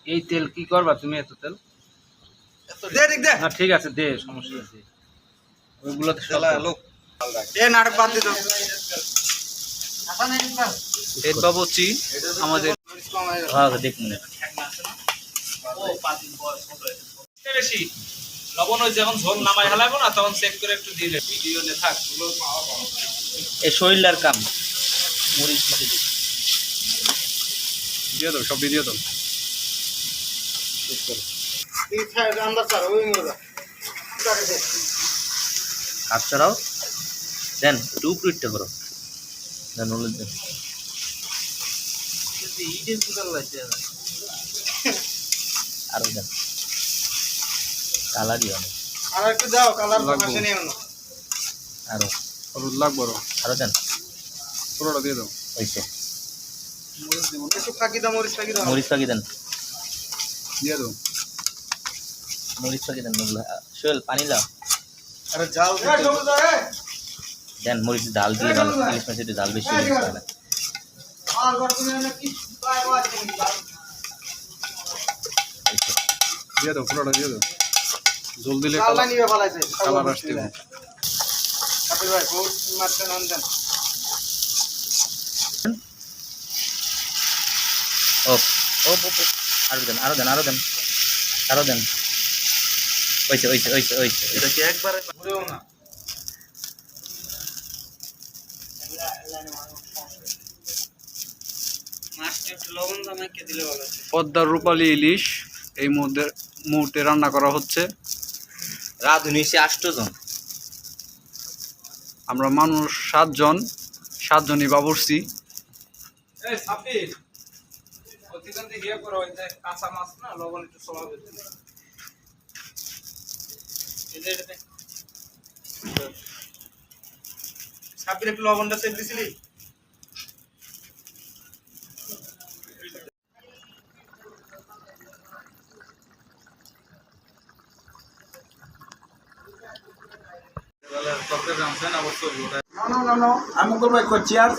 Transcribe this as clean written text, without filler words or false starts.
এই তেল কি করবা তুমি? এত তেল না, ঠিক আছে দে, সমস্যা আছে। ওইগুলোতে নাটক বাদ দিত বাবুচি আমাদের দেখুন বেশি লবণ হয়েছে। যখন ঝোল নামাই হালাবো না তখন চেক করে একটু দিয়ে দেবে। ভিডিও নে থাক, এই শরীরের কাম। মরিচ দিয়ে দাও, সব দিয়ে দাও। কাপ ছাড়াও দেন, একটু উপরিটটা করো দেন, হলুদ দেন। আরো দেন, কালারই অনেক। আর একটু দাও, কালার আরো হলুদ লাগবো, আরো দেন, পুরোটা দিয়ে দাও। হয়েছে। একটু ফাঁকি দাও, মরিচ ফাঁকি দাও। মরিচ পাখি দেন, দিয়ে দাও। মরিচ পাখি দেন। সোহেল পানি লাও। আরে জাল দেন, মরিচ ডাল দিলে ভালো। ইলিশ মাছের ডাল বেশি হয়ে যায় না। দিয়ে দাও, পুরোটা দিয়ে দাও। জল দিলে কালার আসতে হবে। ও ও আরো দেন, আরো দেন, আরো দেন, আরো দেন। ওইছে ওইছে ওইছে ওইছে। এটা কি একবারে না? পদ্মার রূপালী ইলিশ এই মুহূর্তে রান্না করা হচ্ছে। রাঁধুনি 8 জন, আমরা মানুষ 7 জন, 7 জনই বাবুর্চি। একটু লবণটা চেক দিছিলি? আমি করবো চেয়ার।